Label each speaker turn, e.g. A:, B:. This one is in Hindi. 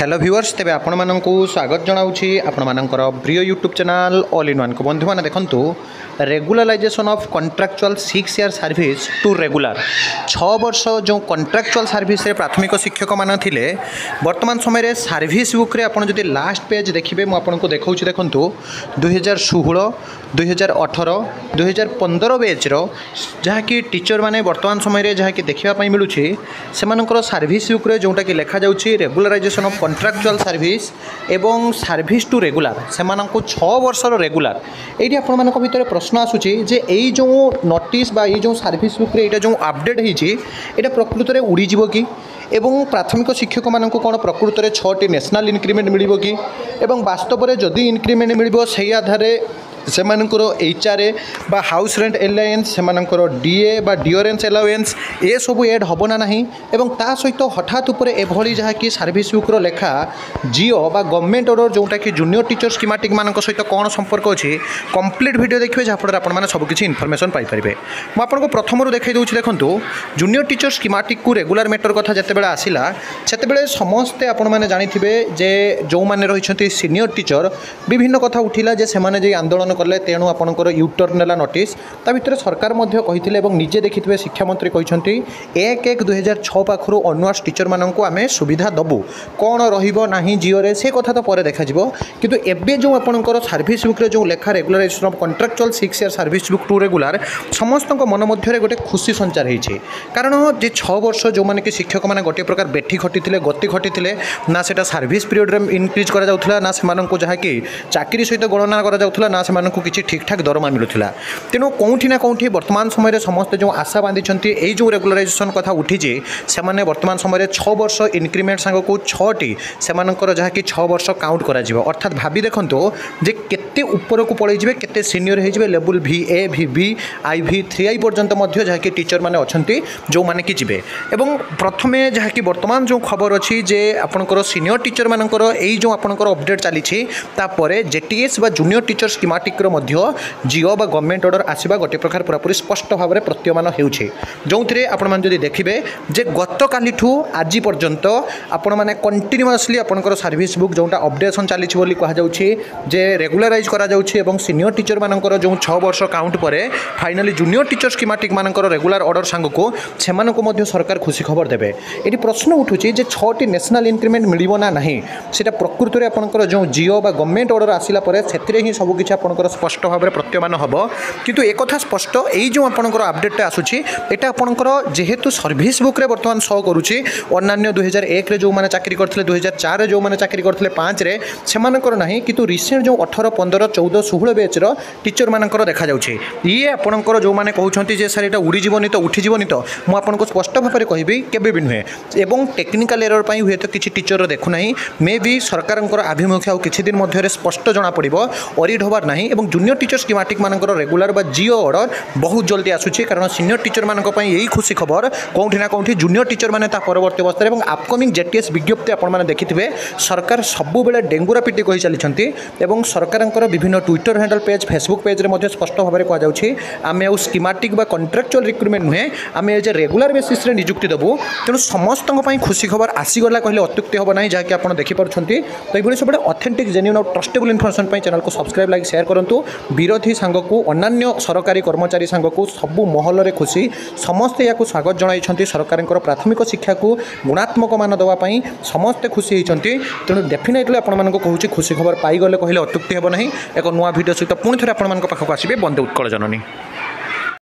A: हेलो व्यूअर्स तेज आपण मानक स्वागत जनाऊँगी आपण मानकर प्रिय YouTube channel all in one को बंधु मैंने देखंतु regularisation of contractual 6 year service to regular 6 वर्ष जो कॉन्ट्रैक्चुअल सर्विस रे प्राथमिक शिक्षक मान थिले वर्तमान समय सर्विस बुक रे आपण जदि लास्ट पेज देखिए मुझे आपको देखा देखंतु 2016 2018 2015 बैच जहाँकि टीचर माने वर्तमान समय जहाँकि देखापी मिलूँ से सर्विस बुक रे जोटा कि लिखा जाउछि रेगुलाराइजेशन ऑफ कॉन्ट्रैक्चुअल सर्विस एवं सर्विस टू रेगुलर से 6 वर्षर रेगुलर ये आपण भितर प्रश्न आसूची जे यही जो नोटिस बा जो सर्विस बुक रे जो अपडेट होता प्रकृत में उड़ीज कि एवं प्राथमिक शिक्षक मानक कौन प्रकृत में 6टी नेशनल इनक्रिमेंट मिल कि वास्तव में जदि इनक्रिमेंट मिल से आधार से एचआरए बा हाउस रेंट एलायंस से डीए बा डिओरेंस एलाउएंस ये सब एड हम ना नहीं एवं ता सहित हठात उपर एभली जहाँकि सर्विस बुक लेखा जिओ बा गवर्नमेंट ऑर्डर जोटा कि जूनियर टीचर स्कीमेटिक मान सहित कौन संपर्क अच्छी कंप्लीट वीडियो देखिए जहाँफल आपने सबकि इनफर्मेशन पाइपर मुझे प्रथम देखा दूसरी देखूँ जूनियर टीचर स्कीमेटिक को रेगुलर मैटर कथा जिते आसला से समस्ते आपने जाथे जे जो मैंने रही सीनियर टीचर विभिन्न कथा उठिला जे से आंदोलन कले तेणु आपंकर यूटर्न नेला नोटिस ता भितर सरकार कही निजे देखिए शिक्षा मंत्री कहते 1/1/2006 पाखु अनवास टीचर मानक आम सुविधा दबू कौन रहा जिओरे से कथा तो पर देखा किंतु एबे जो आपंकर सर्विस बुक जो लेखा regularisation of contractual 6 year service book to regular समस्त मन मध्य गोटे खुशी संचार होती कारण जे 6 वर्ष जो मैंने कि शिक्षक मैंने गोटे प्रकार बेठी खटी गति खटी ना से सर्विस पीरियड इनक्रिज करा ना से जहाँकि चाकरी सहित गणना करा ना से किसी ठीक ठाक दरमा मिलूला तेणु कौटी ना कौटी वर्तमान समय समस्ते जो आशा बांधी यही जो रेगुलाराइजेशन कथा उठी से वर्तमान समय 6 वर्ष इनक्रिमेंट सांग को 6टी से जहाँकि 6 वर्ष काउंट करा अर्थात भाभी देखो जे केते ऊपर को पड़े केते सीनियर हो level VA VB IV 3I पर्यंत जहाँकि टीचर मैंने अच्छा जो मैंने कि जी एवं प्रथम जहाँकि वर्तमान जो खबर अच्छी जे आपंकर सीनियर टीचर मानकर यही जो आपंकर अपडेट चली JTS बा जूनियर टीचर स्कीमेटिक जिओ बा गवर्नमेंट ऑर्डर आसवा गोटे प्रकार पूरापूरी स्पष्ट भाव में प्रतीयमान होउछे जोंथिरे आपण माने जदि देखिबे जे गत कालीठू आज पर्यंत आपण माने कंटिन्यूअसली आपनकर सर्विस बुक जोटा अपडेशन चली बोली कहा जाउछी जे रेगुलाराइज करा जाउछी एवं सीनियर टीचर मानकर जो 6 वर्ष काउंट परे फाइनली जूनियर टीचर स्कीमेटिक मानकर रेगुलर ऑर्डर सांग को सेमानको मध्य सरकार खुशी खबर देबे एटी प्रश्न उठुची जे 6टी नेशनल इनक्रिमेंट मिलिबो ना नहीं सेटा प्रकृत रे आपनकर जो जिओ बा गवर्नमेंट ऑर्डर आसिला परे सेथिरे ही सब किछि आपनकर स्पष्ट भाव में प्रतीयमान हम किंतु एक कथा स्पष्ट यही जो आपंकर अपडेट आसूची यहाँ आपंकर जेहेतु सर्विस बुक रे वर्तमान शो करुच्ची अन्न्य 2001 रे जो मैंने चाकरी करते 2004 रे जो मैंने चाकरी करते 5 रे से ना किंतु रिसेंट जो 18 15 14 16 बैचर टीचर मानकर देखा जाउछि ये आपंकर जो मैंने कहते जे सर यहाँ उड़ीजनी तो उठीजनी तो मुझे स्पष्ट भाव में कहबी केबे भी नुहे एवं टेक्निकल एरर पाई हुए तो किसी टीचर देखुना मे भी सरकार आभिमुख्य आ किछि दिन मध्य स्पष्ट जना पड़ो ऑडिट होबार नहीं एवं जूनियर टीचर स्कीमेटिक मानकर रेगुलर बा जिओ ऑर्डर बहुत जल्दी आसूची कारण सीनियर टीचर मानक पई यही खुशी खबर कौटी ना कौटी जूनियर टीचर माने ता परवर्ती अवस्था एवं अपकमिंग JTS विज्ञप्ति आपण माने देखिथिबे सरकार सबु बेले डेंगुरा पिटी कहि चलीछंती एवं सरकारंकर विभिन्न Twitter handle page Facebook page रे मध्ये स्पष्ट भाव में कहा जाउछि आमे आ स्कीमेटिक बा कॉन्ट्रैक्चुअल रिक्रुटमेंट नुहे आमे जे रेगुलर बेसिस रे नियुक्ति देबु तेणु समस्त पई खुशी खबर आसीगला कहले अत्युक्ति होबो नाही जहाँकि आपण देखि पारुछंती तो एभली सब ऑथेंटिक जेन्युइन और ट्रस्टेबल इन्फॉर्मेशन पई चैनल को सब्सक्राइब लाइक शेयर करंतु विरोधी सांग को अन्य सरकारी कर्मचारी सांग को सबू महल में खुशी समस्ते या स्वागत जन सरकार प्राथमिक शिक्षा को गुणात्मक मान देवाई समस्ते खुशी होती तेणु डेफिनेटली आपको कहूँ खुशी खबर पाईगले कहले अत्युक्ति हेब ना एक नुआ भिडियो सहित पुणी थे आप पाखक आसवे बंदे उत्कल जननी।